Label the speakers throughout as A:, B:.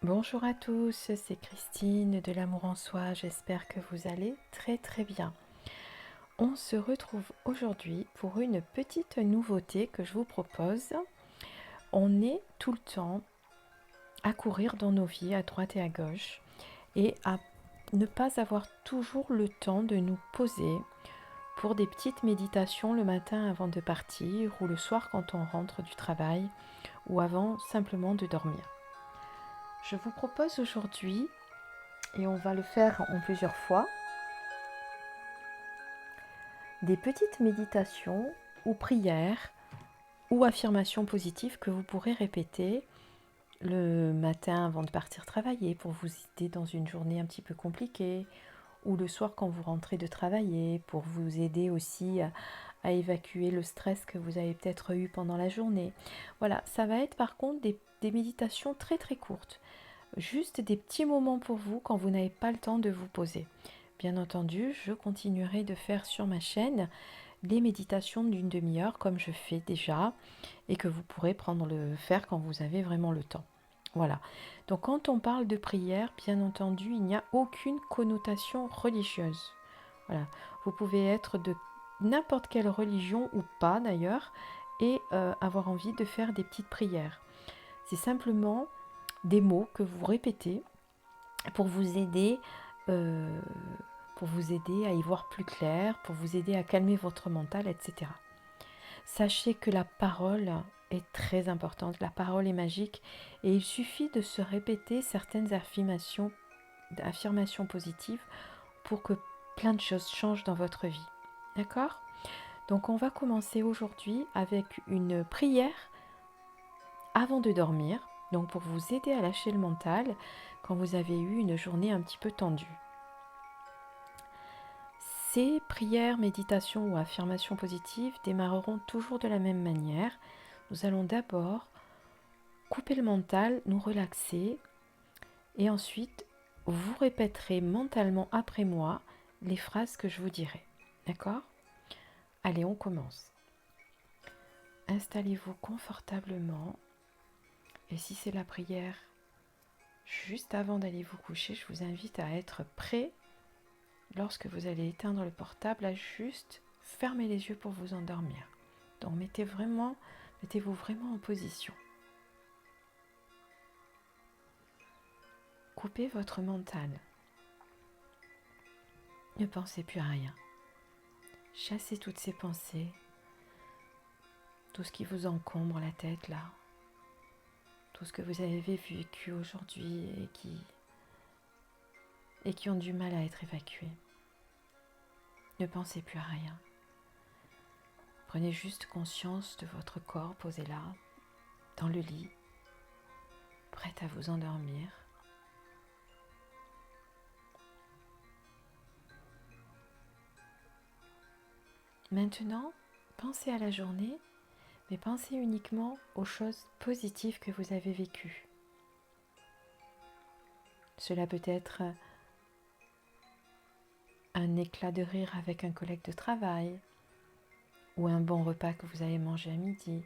A: Bonjour à tous, c'est Christine de l'Amour en Soi, j'espère que vous allez très très bien. On se retrouve aujourd'hui pour une petite nouveauté que je vous propose. On est tout le temps à courir dans nos vies à droite et à gauche et à ne pas avoir toujours le temps de nous poser pour des petites méditations le matin avant de partir ou le soir quand on rentre du travail ou avant simplement de dormir. Je vous propose aujourd'hui, et on va le faire en plusieurs fois, des petites méditations ou prières ou affirmations positives que vous pourrez répéter le matin avant de partir travailler pour vous aider dans une journée un petit peu compliquée, ou le soir quand vous rentrez de travailler pour vous aider aussi à évacuer le stress que vous avez peut-être eu pendant la journée. Voilà, ça va être par contre des méditations très très courtes, juste des petits moments pour vous quand vous n'avez pas le temps de vous poser. Bien entendu, je continuerai de faire sur ma chaîne les méditations d'une demi-heure comme je fais déjà et que vous pourrez faire quand vous avez vraiment le temps. Voilà. Donc quand on parle de prière, bien entendu, il n'y a aucune connotation religieuse. Voilà. Vous pouvez être de n'importe quelle religion ou pas d'ailleurs et avoir envie de faire des petites prières. C'est simplement des mots que vous répétez pour vous aider euh, à y voir plus clair, pour vous aider à calmer votre mental, etc. Sachez que la parole est très importante, la parole est magique et il suffit de se répéter certaines affirmations positives pour que plein de choses changent dans votre vie. D'accord ? Donc on va commencer aujourd'hui avec une prière avant de dormir, donc pour vous aider à lâcher le mental quand vous avez eu une journée un petit peu tendue. Ces prières, méditations ou affirmations positives démarreront toujours de la même manière. Nous allons d'abord couper le mental, nous relaxer et ensuite vous répéterez mentalement après moi les phrases que je vous dirai. D'accord ? Allez, on commence. Installez-vous confortablement et si c'est la prière juste avant d'aller vous coucher, je vous invite à être prêt lorsque vous allez éteindre le portable à juste fermer les yeux pour vous endormir. Donc mettez-vous vraiment en position. Coupez votre mental. Ne pensez plus à rien. Chassez toutes ces pensées, tout ce qui vous encombre la tête là, tout ce que vous avez vécu aujourd'hui et qui ont du mal à être évacué. Ne pensez plus à rien. Prenez juste conscience de votre corps posé là, dans le lit, prêt à vous endormir. Maintenant, pensez à la journée, mais pensez uniquement aux choses positives que vous avez vécues. Cela peut être un éclat de rire avec un collègue de travail, ou un bon repas que vous avez mangé à midi,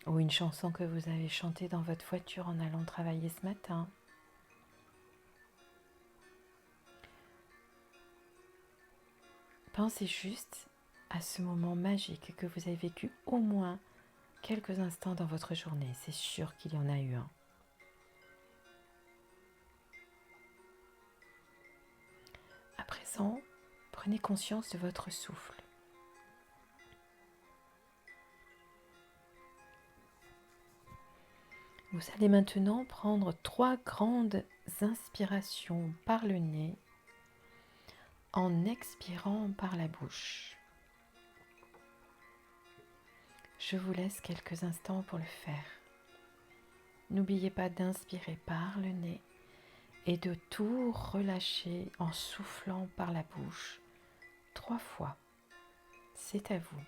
A: ou une chanson que vous avez chantée dans votre voiture en allant travailler ce matin. Pensez juste à ce moment magique que vous avez vécu au moins quelques instants dans votre journée. C'est sûr qu'il y en a eu un. À présent, prenez conscience de votre souffle. Vous allez maintenant prendre 3 grandes inspirations par le nez en expirant par la bouche. Je vous laisse quelques instants pour le faire. N'oubliez pas d'inspirer par le nez et de tout relâcher en soufflant par la bouche 3 fois. C'est à vous.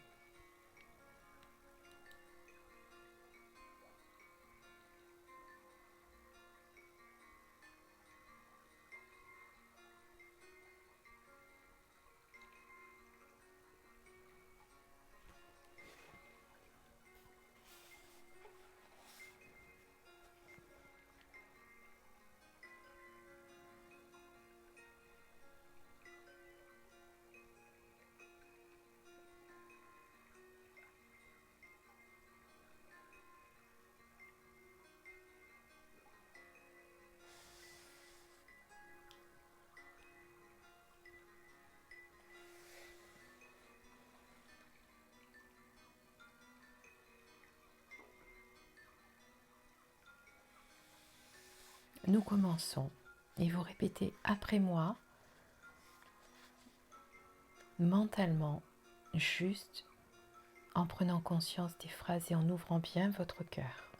A: Nous commençons et vous répétez après moi, mentalement, juste en prenant conscience des phrases et en ouvrant bien votre cœur.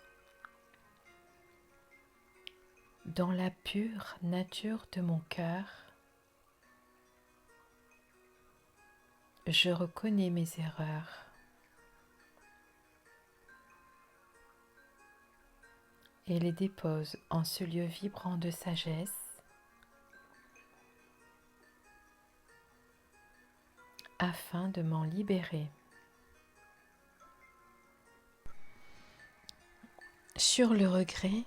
A: Dans la pure nature de mon cœur, je reconnais mes erreurs et les dépose en ce lieu vibrant de sagesse afin de m'en libérer. Sur le regret,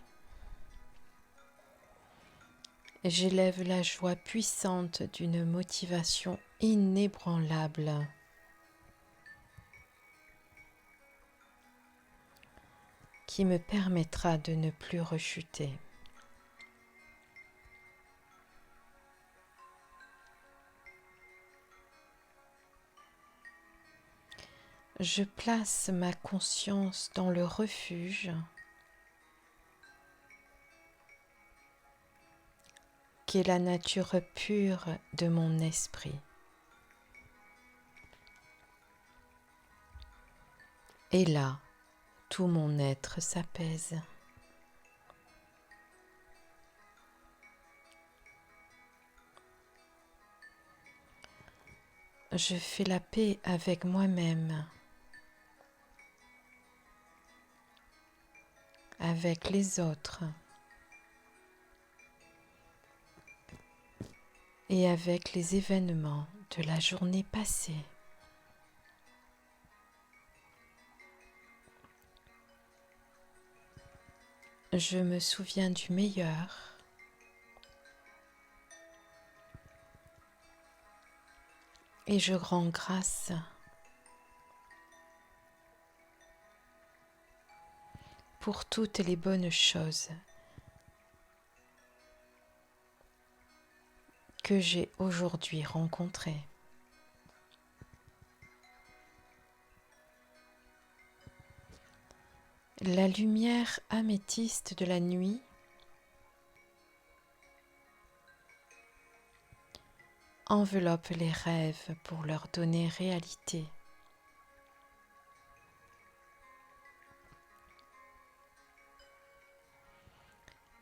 A: j'élève la joie puissante d'une motivation inébranlable qui me permettra de ne plus rechuter. Je place ma conscience dans le refuge qui est la nature pure de mon esprit. Et là, tout mon être s'apaise. Je fais la paix avec moi-même, avec les autres et avec les événements de la journée passée. Je me souviens du meilleur et je rends grâce pour toutes les bonnes choses que j'ai aujourd'hui rencontrées. La lumière améthyste de la nuit enveloppe les rêves pour leur donner réalité.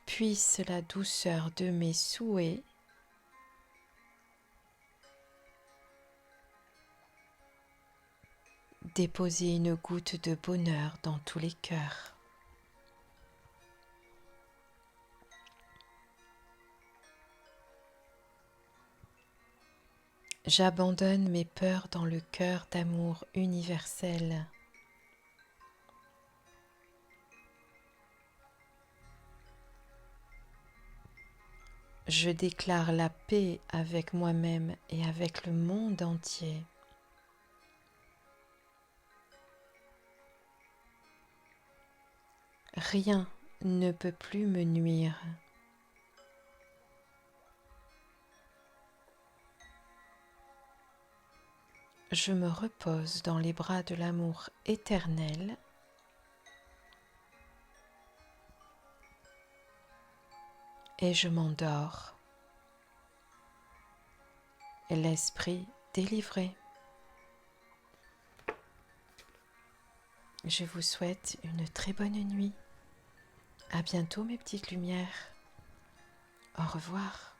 A: Puisse la douceur de mes souhaits déposer une goutte de bonheur dans tous les cœurs. J'abandonne mes peurs dans le cœur d'amour universel. Je déclare la paix avec moi-même et avec le monde entier. Rien ne peut plus me nuire. Je me repose dans les bras de l'amour éternel et je m'endors, l'esprit délivré. Je vous souhaite une très bonne nuit. À bientôt mes petites lumières. Au revoir.